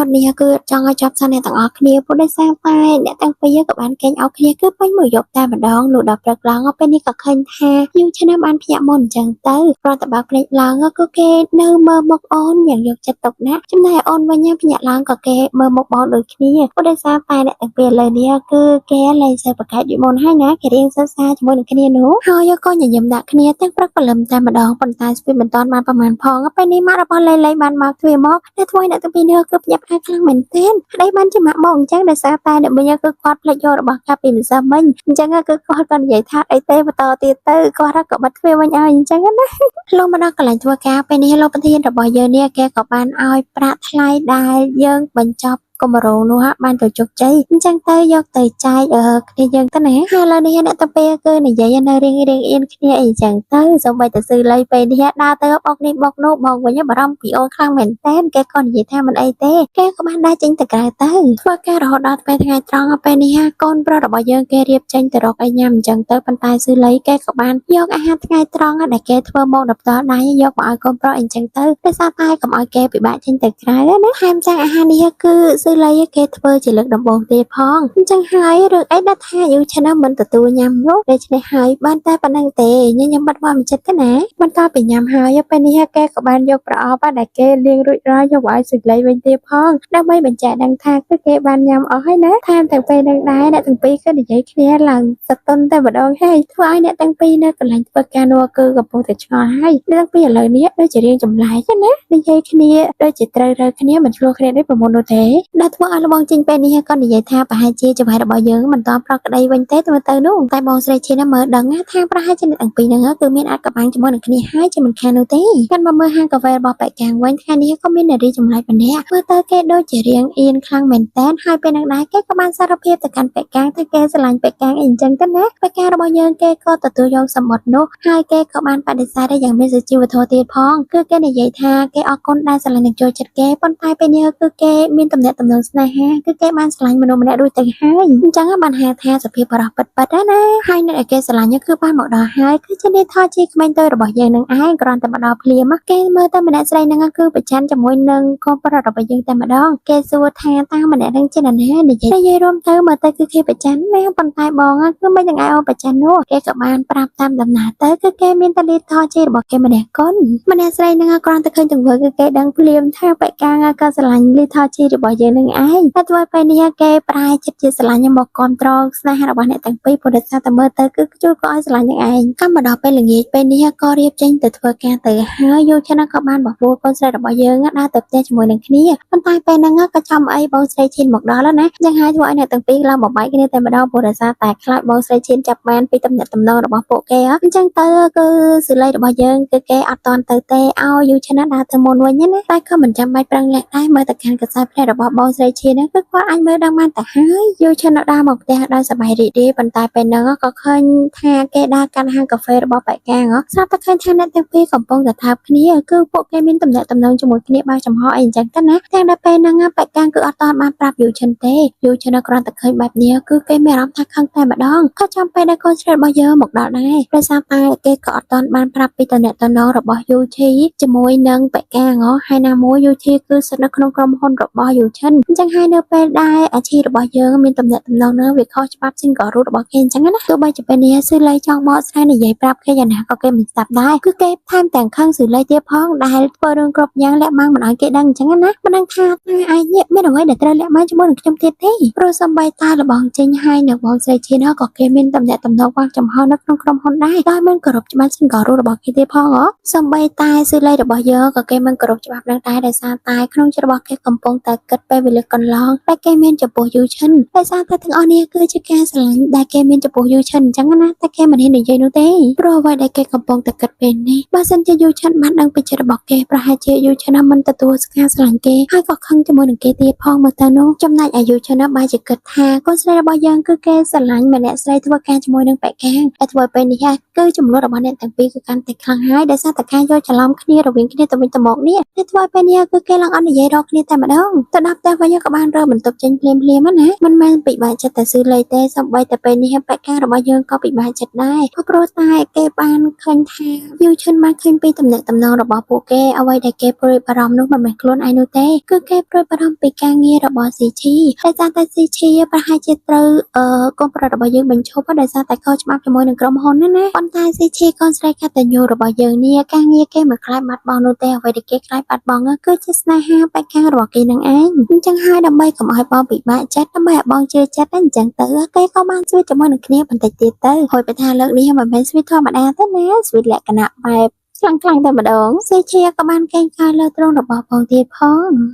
តនេះគឺចង់ឲ្យចប់សិនអ្នកទាំងអស់គ្នាព្រោះដោយសារតែអ្នកទាំងពីរក៏បានកេញអោគ្នាគឺពេញមួយយប់តែម្ដងលុះដល់ព្រឹកឡើងពេលនេះក៏ឃើញថាយូរឆ្នាំបានភ្ញាក់មុនអញ្ចឹងទៅព្រោះតែបើភ្នែកឡើងគឺគេនៅមើលមុខអូនយ៉ាងយកចិត្តទុកដាក់ចំណែកអូនវិញភ្ញាក់ឡើងក៏គេមើលមុខបងដូចគ្នាព្រោះដោយសារតែអ្នកទាំងពីរឥឡូវនេះគឺគេលែងសូវប្រកែកដូចមុនហើយណាគេរៀងសើសាជាមួយនឹងគ្នានោះហើយក៏ញញឹមដាក់គ្នាទាំងព្រឹកព្រលឹមតែម្ដងប៉ុន្តែស្ពីមិនតាន់បានប្រហែលផងពេលនេះម៉ាក់របស់លេបានមកទ្វារមកតែធ្វើឲ្យអ្នកទាំងពីរនេះគឺភ្ញាក់ផ្អើលខ្លាំងមែនទែនប្តីបានជាម៉ាក់បងអញ្ចឹងដោយសារតែអ្នកវិញគឺគាត់ផ្លេចយករបស់កាប់ពីម្សិលមិញអញ្ចឹងគឺគាត់ក៏និយាយថាអីទេបន្តទៀតទៅគាត់ក៏បិទទ្វារវិញឲ្យអញ្ចឹងណាលោកមកដល់កន្លែងធ្វើការពេលនេះលោកប្រធានរបស់យើងនេះគេក៏បានឲ្យប្រាក់ថ្លៃដែលយើងបញ្ចប់គម្រោងនោះបានទៅជោគជ័យអញ្ចឹងទៅយកទៅចែកគ្នាយើងទៅណាហើយឥឡូវនេះអ្នកទៅពេលគឺនិយាយនៅរៀងអៀនគ្នាអីចឹងទៅសូម្បីតែស៊ឺលៃពេលនេះដើរទៅបោកនេះបោកនោះបងវិញបារម្ភពីអូនខ្លាំងមែនតើគេក៏និយាយថាមិនអីទេគេក៏បានដើរចេញទៅក្រៅទៅធ្វើការរហូតដល់ពេលថ្ងៃត្រង់ពេលនេះកូនប្រុសរបស់យើងគេរៀបចេញទៅរកអីញ៉ាំអញ្ចឹងទៅប៉ុន្តែស៊ឺលៃគេក៏បានយកអាហារថ្ងៃត្រង់ដែលគេធ្វើមកដល់ផ្ទាល់ដៃយកមកឲ្យកូនប្រុសអញ្ចឹងទៅដោយសារតែកុំឲ្យគេពិបាកចេញទៅក្រៅណាថែមទាំងអាហារនេះគឺស៊ឺលៃគេធ្វើជាលើកដំបូងទេផងអញ្ចឹងហើយរឿងអីដែលថាយូរឆ្នាំមិនទទួលញ៉ាំនោះដូច្នេះហើយបានតែប៉ុណ្្នឹងទេញញឹមបាត់បង់ចិត្តទេណាបន្តពីញ៉ាំហើយពេលនេះគេក៏បានយកប្រអប់ដែលគេលាងរួចរាល់យកឲ្យស៊ឺលៃវិញទេផងដើម្បីបញ្ជាក់ដឹងថាគឺគេបានញ៉ាំអស់ហើយណាថែមទាំងពេលនឹងដែរអ្នកទាំងពីរក៏និយាយគ្នាឡើងសតុនតែម្ដងហើយធ្វើឲ្យអ្នកទាំងពីរនៅកន្លែងធ្វើការនោះគឺកំពុងតែឆ្ងល់ហើយអ្នកទាំងពីរឥឡូវនេះដូចជារៀងចម្លែកណានិយាយគ្នាដូចជាត្រូវរើគ្នាមិនឆ្លោះគ្នាដូចប្រមុននោះទេដែលធ្វើឲ្យបងចេញពេលនេះក៏និយាយថាប្រហែលជាចង្វាយរបស់យើងមិនតប្រកក្តីវិញទេទៅនោះតែបងស្រីឈិនមើលដឹងថាប្រហែលជាអ្នកទាំងពីរហ្នឹងគឺមានអាចកបាំងជាមួយនឹងគ្នាហើយជាមិនខាននោះទេកាន់មកមើលហាងកាហ្វេរបស់ប៉ែកាំងវិញថ្ងៃនេះក៏មាននារីចម្លែកម្នាក់មើលទៅគេដូចជារៀងអៀនខ្លាំងមែនតើហើយពេលហ្នឹងដែរគេក៏បានសារភាពទៅកាន់ប៉ែកាំងថាគេស្រឡាញ់ប៉ែកាំងអីអញ្ចឹងទៅណាប៉ែកាំងរបស់យើងគេក៏ទទួលយកសម្បត្តិនោះហើយគេក៏បានបដិសេធយ៉ាងមានសុជីវធម៌ទៀតផងគឺគេនិយាយថាគេអរគុណដែលស្រឡាញ់និងចូលចិត្តគេប៉ុន្តែពេលនេះគឺគេមានទំនាក់ទំនងស្នេហាគឺគេបានស្រឡាញ់មនុស្សម្នាក់រួចទៅហើយអញ្ចឹងបានហៅថាសភាពបរិបពិតណាហើយអ្នកដែលគេស្រឡាញ់គឺបានមកដល់ហើយគឺជានាងថជាក្មេងតូចរបស់យើងនឹងឯងគ្រាន់តែមកដល់ភ្លាមគេមើលទៅម្នាក់ស្រីនឹងគឺប្រច័ណ្ឌជាមួយនឹងកូនប្រុសរបស់យើងតែម្ដងគេសួរថាតើម្នាក់នឹងជានរណានិយាយរួមទៅមើលទៅគឺគេប្រច័ណ្ឌណាប៉ុន្តែបងគឺមិនទាំងឯងអូនប្រច័ណ្ឌនោះគេក៏បានប្រាប់តាមដំណើរទៅគឺគេមានតលីថជារបស់គេម្នាក់កូនម្នាក់ស្រីនឹងគ្រាន់តែឃើញទង្វើគឺគេដឹងភ្លាមថាបេកាងក៏ស្រឡាញ់លីថជារបស់យើងនឹងឯងតែធ្វើពេលនេះគេប្រែចិត្តជាស្រឡាញ់មកគ្រប់ត្រងស្នេហារបស់អ្នកទាំងពីរព្រោះដោយសារតែមើលទៅគឺជួយក៏ឲ្យស្រឡាញ់នឹងឯងកម្មមកដល់ពេលល្ងាចពេលនេះក៏រៀបចេញទៅធ្វើការទៅហើយយូឆ្នាំក៏បានបបួលកូនស្រីរបស់យើងដើរទៅផ្ទះជាមួយនឹងគ្នាប៉ុន្តែពេលហ្នឹងក៏ចាំអីបងស្រីឈិនមកដល់แล้วណាយ៉ាងហើយធ្វើឲ្យអ្នកទាំងពីរឡើងបបែកគ្នាតែម្ដងព្រោះដោយសារតែខ្លាចបងស្រីឈិនចាប់បានពីតំណែងតំណងរបស់ពួកគេអញ្ចឹងទៅគឺសិល័យរបស់យើងគឺគេអត់តន់ទៅទេឲ្យយូឆ្នាំដើរទៅមុនវិញណាតែក៏មិនចាំបាច់ប្រឹងលាក់ដែរមើលទៅកាន់កសែភ្នែករបស់បងស្រីឈិនហ្នឹងគឺគាត់អាចមើលដឹងបានតែហើយយូឆ្នាំដើរមកផ្ទះដោយសប្បាយរីករាយប៉ុន្តែពេលហ្នឹងក៏ឃើញថាគេដើរកាន់ហាងកាហ្វេរបស់ប៉ែកាំងស្រាប់តែឃើញថាអ្នកទាំងពីរកំពុងតែថើបគ្នាគឺពួកគេមានតំណែងតំណងជាមួយគ្នាបើចំហអីអញ្ចឹងទៅណាតែដល់ពេលហ្នឹងប៉ែកាំងគឺអត់តន់បានប្រាប់យូឆ្នាំទេយូឆ្នាំគ្រាន់តែឃើញបែបនេះគឺគេមានអារម្មណ៍ថាខឹងតែម្ដងក៏ចាំពេលដែលកូនស្រីរបស់យើងមកដល់ដែរដោយសារតែគេក៏អត់តន់បានប្រាប់ពីតំណែងតំណងរបស់យូឈីជាមួយនឹងប៉ែកាំងហើយណាមួយយូឈីគឺស្ថិតនៅក្នុងក្រុមហ៊ុនរបស់យូឈិនអញ្ចឹងហើយនៅពេលដែលអាជីពរបស់យើងមានតំណែងតំណងនោះវាខុសច្បាប់ single root របស់គេអញ្ចឹងណាទោះបីជាពេលនេះស៊ឺលៃចង់បកស្រាយនិយាយប្រាប់គេយ៉ាងណាក៏គេមិនស្ដាប់ដែរគឺគេថែមទាំងខឹងស៊ឺលៃទៀតផងដែលធ្វើរឿងគ្រប់យ៉ាងលាក់បាំងមិនឲ្យគេដឹងអញ្ចឹងណាមិនដឹងថាឯងមានអ្វីដែលត្រូវលាក់បាំងជាមួយនឹងខ្ញុំទៀតទេព្រោះសំបីតាលបងចេញហើយនៅបងស្រីឈិនក៏គេមានតំណែងតំណងវ៉ាងចំហនៅក្នុងក្រុមហ៊ុនដែរដោយមិនគោរពច្បាប់ single root របស់គេទៀតផងសំបីតាស៊ឺលៃរបស់យើងក៏គេមិនគោរពច្បាប់នឹងដែរដោយសារតែក្នុងចិត្តរបស់គេកំពុងតែគិតពេលវេលាកន្លងតែគេមានចំពោះយូឈិនដោយសារតែទាំងអស់នេះគឺជាការស្រឡាញ់ដែលគេមានចំពោះយូឈិនអញ្ចឹងណាតែគេមិនហ៊ាននិយាយនោះទេព្រោះអ្វីដែលគេកំពុងតែគិតពេលនេះបើសិនជាយូឈិនបានដឹងពីចិត្តរបស់គេប្រហែលជាយូឈិនមិនទទួលស្គាល់ស្រឡាញ់គេហើយក៏ខឹងជាមួយនឹងគេទៀតផងមើលទៅនោះចំណែកអាយុឈិនបែរជាគិតថាកូនស្រីរបស់យើងគឺគេស្រឡាញ់ម្នាក់ស្រីធ្វើការជាមួយនឹងប៉ែកាំងតែធ្វើពេលនេះគឺចំនួនរបស់អ្នកទាំងពីរគឺកាន់តែខ្លាំងហើយដោយសារតែការយកច្រឡំគ្នារវាងគ្នាទៅវិញទៅមកនេះតែធ្វើពេលនេះគឺគេឡើងអត់និយាយរកគ្នាតែម្ដងទៅដល់ផ្ទ តែវិញក៏បានរើបន្ទប់ចេញភ្លាមៗណាមិនមែនពិបាកចិត្តតែស៊ឺលេទេសំបីតែពេលនេះបេក្ការរបស់យើងក៏ពិបាកចិត្តដែរព្រោះតែគេបានឃើញថាយូឈិនបានឃើញពីទំនាក់ទំនងរបស់ពួកគេអ្វីដែលគេព្រួយបារម្ភនោះមិនមែនខ្លួនឯងនោះទេគឺគេព្រួយបារម្ភពីការងាររបស់ស៊ីឈីតែតែស៊ីឈីប្រហែលជាត្រូវកូនប្រុសរបស់យើងបញ្ឈប់ដោយសារតែខុសច្បាប់ជាមួយនឹងក្រុមហ៊ុនណាប៉ុន្តែស៊ីឈីកូនស្រីកតញ្ញូរបស់យើងនេះការងារគេមិនខ្លាចបាត់បង់នោះទេអ្វីដែលគេខ្លាចបាត់បង់គឺជាស្នេហាបេក្ការរបស់គេនឹងឯងអញ្ចឹងហើយដើម្បីកុំឲ្យបងពិបាកចិត្តដើម្បីឲ្យបងជឿចិត្តអញ្ចឹងទៅគេក៏បានស្វីតជាមួយនឹងគ្នាបន្តិចទៀតទៅហើយបើថាលើកនេះមិនមែនស្វីតធម្មតាទេណាស្វីតលក្ខណៈបែបខ្លាំងតែម្ដងសេជាក៏បានកេងការលើទ្រង់របស់បងទៀតផ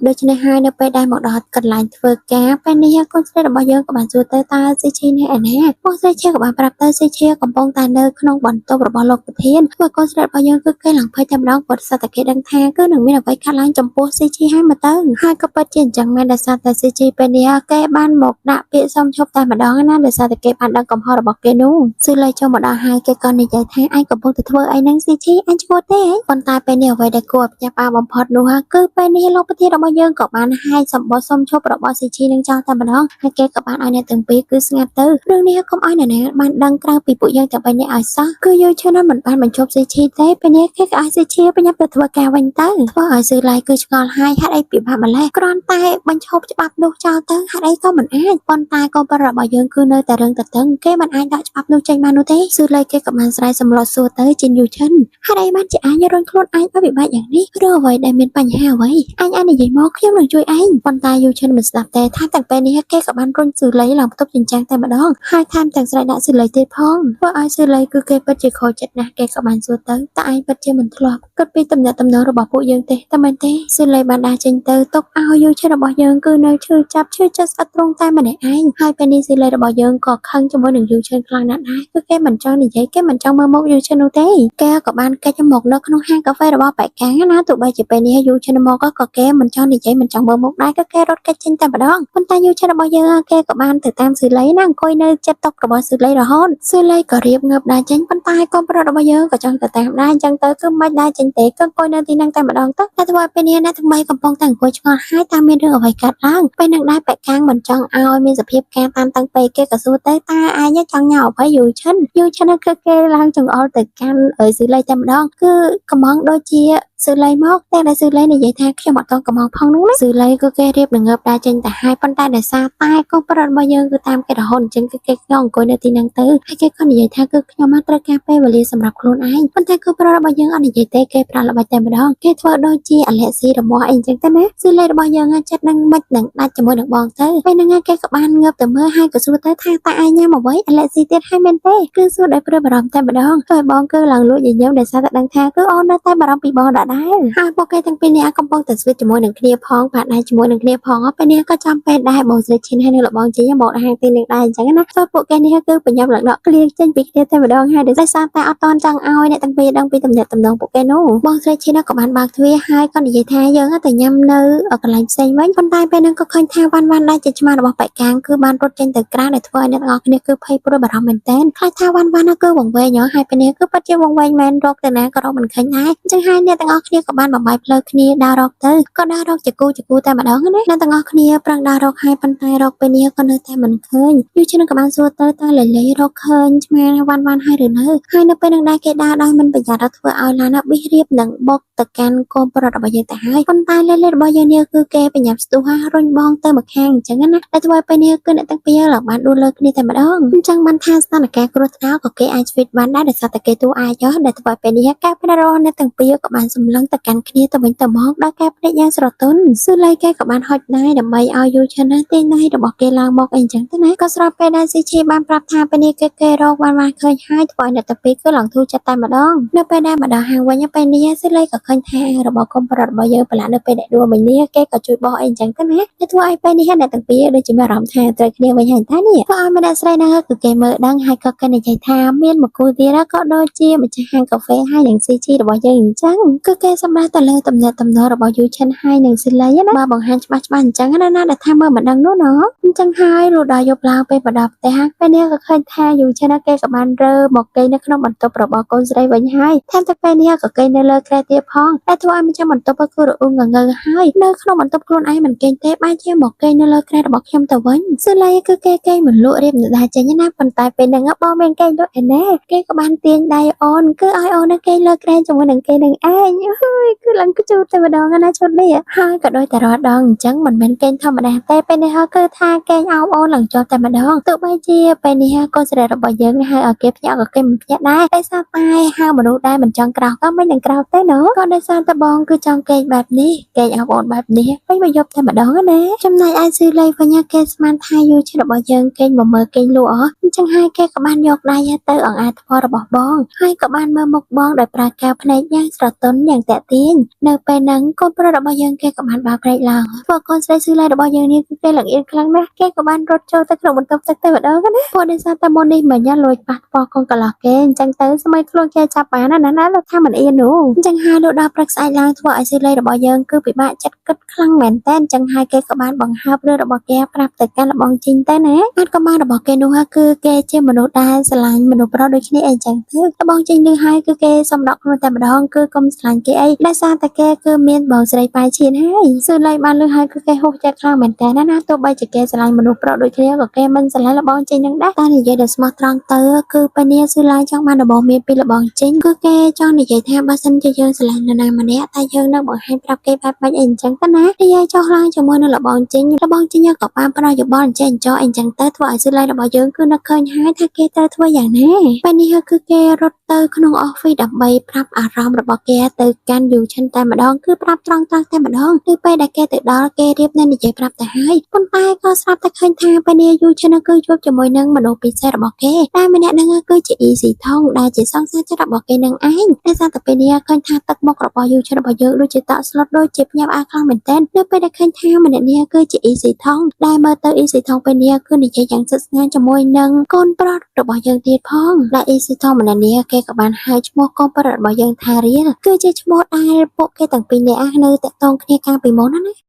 ងដូច្នេះហើយនៅពេលដែលមកដល់កន្លែងធ្វើការពេលនេះកូនស្រីរបស់យើងក៏បានសួរទៅតើសេជានេះឯណាបងសេជាក៏បានប្រាប់ទៅសេជាកំពុងតែនៅក្នុងបន្ទប់របស់លោកប្រធានព្រោះកូនស្រីរបស់យើងគឺគេឡើងភ័យតែម្ដងព្រោះសត្វតែគេដឹងថាគឺនឹងមានអ្វីកាត់ឡើងចំពោះសេជាហើយមកទៅហើយក៏ពិតជាអញ្ចឹងមែនដោយសារតែសេជាពេលនេះគេបានមកដាក់ពាក្យសុំឈប់តែម្ដងណាដោយសារតែគេបានដឹងកំហុសរបស់គេនោះស៊ឺលេចូលមកដល់ហើយគេក៏និយាយថាឯងកំពុងតែធ្វើអីហ្នឹងសេជាអញឈ្មោះទេប៉ុន្តែពេលនេះអ្វីដែលគួរឲ្យចាប់អារម្មណ៍បំផុតនោះគឺពេលនេះលោកប្រធានរបស់យើងក៏បានហាយសម្បត្តិសុំឈប់របស់ស៊ីជីនឹងចោលតែម្ដងហើយគេក៏បានឲ្យអ្នកទាំងពីរគឺស្ងាត់ទៅរឿងនេះកុំឲ្យអ្នកណាបានដឹងក្រៅពីពួកយើងទាំងបីនេះឲ្យសោះគឺយើងឈឺណាស់មិនបានបញ្ឈប់ស៊ីជីទេពេលនេះគេក៏ឲ្យស៊ីជីបញ្ញាប់ទៅធ្វើការវិញទៅធ្វើឲ្យស៊ឺឡៃគឺឆ្ងល់ហើយហេតុអីពិបាកម្ល៉េះគ្រាន់តែបញ្ឈប់ច្បាប់នោះចោលទៅហេតុអីក៏មិនអាចប៉ុន្តែកូនប្រុសរបស់យើងគឺនៅតែរឹងតឹងគេមិនអាចដកច្បាប់នោះចេញបាននោះទេស៊ឺឡៃគេក៏បានស្រែកសម្លុតសួរទៅជីនយូឈិនហេតុអីបានជាអាចរញខ្លួនឯងឲ្យពិបាកយ៉ាងនេះឬអ្វីដែលមានបញ្ហាអ្វីអញនិយាយមកខ្ញុំនឹងជួយឯងប៉ុន្តែយូឈិនមិនស្ដាប់ទេថាទាំងពេលនេះគេក៏បានរុញស៊ឺឡៃឡើងបន្ទប់ចិញ្ចាំងតែម្ដងហើយថែមទាំងស្រែកដាក់ស៊ឺឡៃទៀតផងធ្វើឲ្យស៊ឺឡៃគឺគេពិតជាខកចិត្តណាស់គេក៏បានសួរទៅតើឯងពិតជាមិនធ្លាប់គិតពីទំនាក់ទំនងរបស់ពួកយើងទេតែមែនទេស៊ឺឡៃបានដើរចេញទៅទុកឲ្យយូឈិនរបស់យើងគឺនៅឈឺចាប់ឈឺចិត្តស្អិតត្រង់តែម្នាក់ឯងហើយពេលនេះស៊ឺឡៃរបស់យើងក៏ខឹងជាមួយនឹងយូឈិនខ្លាំងណាស់ដែរគឺគេមិនចង់និយាយគេមិនចង់មើលមុខយូឈិននោះទេគេក៏បានកិច្ចមកនៅក្នុងហាងកាហ្វេរបស់បេកាណាទោះបីជាពេលនេះយូឈិនមកក៏គេមិនចង់និយាយមិនចង់មើលមុខដែរក៏គេរត់កិច្ចចេញតែម្ដងប៉ុន្តែយូឈិនរបស់យើងគេក៏បានទៅតាមស៊ឺឡៃណាអង្គុយនៅចិត្តតុរបស់ស៊ឺឡៃរហូតស៊ឺឡៃក៏រៀបងើបដើរចេញប៉ុន្តែកូនប្រុសរបស់យើងក៏ចង់ទៅតាមដែរអញ្ចឹងទៅគឺមិនដែរចេញទេក៏អង្គុយនៅទីហ្នឹងតែម្ដងទៅតែធ្វើពេលនេះណាថ្មីកំពុងតែអង្គុយឆ្ងល់ហើយតាមមានរឿងអ្វីកើតឡើងពេលនឹងដែរបេកាំងមិនចង់ឲ្យមានសភាពការតាមតាំងពេកគេក៏សួរទៅតើឯងចង់ញ៉ាំអ្វីយូឈិនគឺគេឡើងចង្អុលទៅកាន់ស៊ឺឡៃតែម្ដងគឺកំងដូចជាស៊ឺឡៃមកតែដែលស៊ឺឡៃនិយាយថាខ្ញុំអត់តកំងផងហ្នឹងណាស៊ឺឡៃគឺគេរៀបនឹងងើបដើរចេញទៅហើយប៉ុន្តែដោយសារតែកូនប្រុសរបស់យើងគឺតាមគេរហូតអញ្ចឹងគឺគេខ្ញុំអង្គុយនៅទីហ្នឹងទៅហើយគេក៏និយាយថាគឺខ្ញុំមកត្រូវការពេលវេលាសម្រាប់ខ្លួនឯងប៉ុន្តែកូនប្រុសរបស់យើងអត់និយាយទេគេប្រាល្បិចតែម្ដងគេធ្វើដូចជាអាឡែស៊ីរមាស់អីអញ្ចឹងទៅណាស៊ឺឡៃរបស់យើងចិត្តនឹងមិននឹងដាច់ជាមួយនឹងបងទៅពេលហ្នឹងគេក៏បានងើបទៅមើលហើយក៏សួរទៅថាតើឯងញ៉ាំអ្វីអាឡែស៊ីទៀតហើយមែនទេគឺសួរដោយព្រួយបារម្ភតែម្ដងហើយបងគឺឡើងលួចញញឹមដោយសារតែដឹងថាគឺអូននៅតែបារម្ភពីបងដដែលហើយពួកគេទាំងពីរនាក់កំពុងតែស្វីតជាមួយនឹងគ្នាផងបាក់ដៃជាមួយនឹងគ្នាផងពេលនេះក៏ចាំពេលដែរបងស្រីឈិនហើយនៅលបងជីមកដល់ហាងទីនឹងដែរអញ្ចឹងណាព្រោះពួកគេនេះគឺបញ្ញាប់ឡើងដកគ្លៀងចេញពីគ្នាតែម្ដងហើយដោយសារតែអត់តន់ចង់ឲ្យអ្នកទាំងពីរដឹងពីទំនាក់ទំនងពួកគេនោះបងស្រីឈិនក៏បានបើកទ្វារហើយក៏និយាយថាយើងទៅញ៉ាំនៅកន្លែងផ្សេងវិញប៉ុន្តែពេលហ្នឹងក៏ឃើញថាវ៉ាន់ដែលជាឆ្មារបស់បេកាំងគឺបានរត់ចេញទៅក្រៅដែលធ្វើឲ្យអ្នកទាំងអស់គ្នាគឺភ័យព្រួយបារម្ភមែនទែនខ្លាចថាវ៉ាន់គឺវង្វេងហើយពេលនេះគឺពិតជាវង្វេងមែនរកទៅណាក៏រកមិនឃើញដែរអញ្ចឹងហើយអ្នកទាំងអស់គ្នាក៏បានបំបីផ្លូវគ្នាដើររកទៅក៏ដើររកជាគូតែម្ដងណាអ្នកទាំងអស់គ្នាប្រឹងដើររកហើយប៉ុន្តែរកពេលនេះក៏នៅតែមិនឃើញយូឈិនក៏បានសួរទៅតើលេលេរកឃើញឆ្មាវ៉ាន់ហើយឬនៅហើយនៅពេលនឹងដែរគេដើរដោយមិនប្រយ័ត្នធ្វើឲ្យឡានប៊ីសរៀបនឹងបុកទៅកាន់កូនប្រុសរបស់យើងទៅហើយប៉ុន្តែលេលេរបស់យើងនេះគឺគេបញ្ញាប់ស្ទុះហើយរុញបងទៅម្ខាងអញ្ចឹងណាតែធ្វើពេលនេះគឺអ្នកទាំងពីរឡើងបានដួលលើគ្នាតែម្ដងអញ្ចឹងបានថាស្ថានភាពគ្រោះថ្នាក់ក៏គេអាចស្វីតបានដែរដោយសារតែគេទូអាចដែលធ្វើពេលនេះការផ្ដាល់របស់អ្នកទាំងពីរក៏បានសម្លឹងទៅកាន់គ្នាទៅវិញទៅមកដោយការផ្ដេកយ៉ាងស្រទន់ស៊ឺឡៃគេក៏បានហុចដៃដើម្បីឲ្យយូឈិនទាញដៃរបស់គេឡើងមកអីអញ្ចឹងទៅណាក៏ស្របពេលដែលស៊ីឈីបានប្រាប់ថាពេលនេះគេរកបានឃើញហើយធ្វើឲ្យអ្នកទាំងពីរគឺឡើងធូរចិត្តតែម្ដងនៅពេលដែលមកដល់ហាងវិញពេលនេះស៊ឺឡៃក៏ឃើញថារបស់កុំប្រុសរបស់យើងប្រឡាក់នៅពេលដែលដួលមិញនេះគេក៏ជួយបោះអីអញ្ចឹងទៅណាតែធ្វើឲ្យពេលនេះអ្នកទាំងពីរដូចជាមានអារម្មណ៍ថាត្រូវគ្នាវិញហើយតែនេះធ្វើឲ្យម្នាក់ស្រីហ្នឹងគឺគេមើលដឹងហើយក៏គេនិយាយថាមានមកគូទៀតក៏ដូចជាម្ចាស់ហាងកាហ្វេហើយនឹងស៊ីឈីរបស់យើងអញ្ចឹងគឺ គឺគេសម្រាប់តែលើតំណែងរបស់យូឆិនហើយនឹងស៊ីឡីណាបើបង្ហាញច្បាស់អញ្ចឹងណាដែលថាមើលមិនដឹងនោះណាអញ្ចឹងហើយលុះដល់យប់ឡើងពេលបដប់ផ្ទះពេលនេះក៏ឃើញថាយូឆិនគេក៏បានរើមកគេនៅក្នុងបន្ទប់របស់កូនស្រីវិញហើយថែមទាំងពេលនេះក៏គេនៅលើក្រែទៀតផងតែធ្វើឲ្យម្ចាស់បន្ទប់គឺរអ៊ូងងើហើយនៅក្នុងបន្ទប់ខ្លួនឯងមិនគេងទេបែរជាមកគេនៅលើក្រែរបស់ខ្ញុំទៅវិញស៊ីឡីគឺគេមិនលក់រៀបនៅដែរចេញណាប៉ុន្តែពេលហ្នឹងបងមានគេលក់ឯណែគេក៏បានទាញដៃអូនគឺឲ្យអូនគេលើក្រែជាមួយនឹងគេនឹងឯងហើយគឺឡើងគឺជួបតែម្ដងណាឈុតនេះហើយក៏ដោយតែរាល់ដងអញ្ចឹងមិនមែនគេធម្មតាទេពេលនេះគឺថាគេអោបអូនឡើងជាប់តែម្ដងទោះបីជាពេលនេះកូនស្រីរបស់យើងហើយឲ្យគេភ្ញាក់ក៏គេមិនភ្ញាក់ដែរដោយសារតែហៅមនុស្សដែរមិនចង់ក្រោកក៏មិននឹងក្រោកទេណូក៏ដោយសារតែបងគឺចង់គេបែបនេះគេអោបអូនបែបនេះពេលមកយប់តែម្ដងណាចំណែកឯស៊ីឡីវិញគេស្មានថាយូឈិនរបស់យើងគេមកមើលគេលក់អញ្ចឹងហើយគេក៏បានយកដៃទៅអង្អែថ្មរបស់បងហើយក៏បានមើលមុខបងដោយប្រើកែវភ្នែកយ៉ាងស្រទន់យ៉ាងតាក់ទាញនៅពេលហ្នឹងកូនប្រុសរបស់យើងគេក៏បានបើកព្រែកឡើងព្រោះកូនស្រីស៊ីឡីរបស់យើងនេះគឺគេលង្អៀនខ្លាំងណាស់គេក៏បានរត់ចូលទៅក្នុងបន្ទប់ទឹកតែម្ដងណាព្រោះដោយសារតែមុននេះមិញលួចប៉ះថ្មកូនកន្លោះគេអញ្ចឹងទៅសម័យខ្លួនគេចាប់បានណាថាមិនអៀននោះអញ្ចឹងហើយលុះដល់ព្រឹកស្អែកឡើងធ្វើឲ្យស៊ីឡីរបស់យើងគឺពិបាកចិត្តគិតខ្លាំងមែនតើអញ្ចឹងហើយគេក៏បានបង្ហើបរឿងរបស់គេប្រាប់ទៅកាន់លបងជីងទៅណាអាចក៏បានរបស់គេនោះគឺគេជាមនុស្សដែលស្រឡាញ់មនុស្សប្រុសដូចគ្នាអីចឹងទៅលបងជីងនឹងហើយគឺគេសំដកខ្លួនតែម្ដងគឺកុំស្រឡាញ់គេអីដោយសារតែគេគឺមានបងស្រីប៉ែឈៀនហើយស៊ឺឡៃបានលឺហើយគឺគេហុកចិត្តខ្លាំងមែនតើណាទោះបីជាគេស្រឡាញ់មនុស្សប្រុសដូចគ្នាក៏គេមិនស្រឡាញ់លបងជីងនឹងដែរតែនិយាយដល់ស្មោះត្រង់ទៅគឺពេលនេះស៊ឺឡៃចង់បានរបស់មានពីលបងជីងគឺគេចង់និយាយថាបើសិនជាយើងស្រឡាញ់នរណាម្នាក់តែយើងនឹងបង្ហាញប្រាប់គេបែបម៉េចអីអញ្ចឹងទៅណានិយាយចោះឡើងជាមួយនឹងលបងជីងក៏បានផ្ដល់យោបល់អញ្ចឹងអញ្ចឹងទៅធ្វើឲ្យស៊ឺឡៃរបស់យើងគឺនឹកឃើញហើយថាគេត្រូវធ្វើយ៉ាងណាពេលនេះគឺគេរត់ទៅក្នុង office ដើម្បីប្រាប់អារម្មណ៍របស់គេទៅកាន់យូឆិនតែម្ដងគឺប្រាប់ត្រង់តែម្ដងគឺពេលដែលគេទៅដល់គេរៀបនៅនិយាយប្រាប់ទៅហើយប៉ុន្តែក៏ស្រាប់តែឃើញថាពេលនេះយូឆិនគឺជួបជាមួយនឹងមនុស្សពិសេសរបស់គេតែម្នាក់ហ្នឹងគឺជា Easy Thong ដែលជាសង្សារចិត្តរបស់គេនឹងឯងតែសារតែពេលនេះឃើញថាទឹកមុខរបស់យូឆិនរបស់យើងដូចជាតក់ស្លុតដូចជាភ្ញាក់ផ្អើលខ្លាំងមែនទែននៅពេលដែលឃើញថាម្នាក់នេះគឺជា Easy Thong ដែលមើលទៅ Easy Thong ពេលនេះគឺនិយាយយ៉ាងស្និទ្ធស្នាលជាមួយនឹងកូនប្រុសរបស់យើងទៀតផងដែល Easy Thong ម្នាក់នេះគេក៏បានហៅឈ្មោះកូនប្រុសរបស់យើងថារៀលគឺជាឈ្មោះដែលពួកគេទាំងពីរនាក់នៅតាក់ទងគ្នាកាលពីមុនណា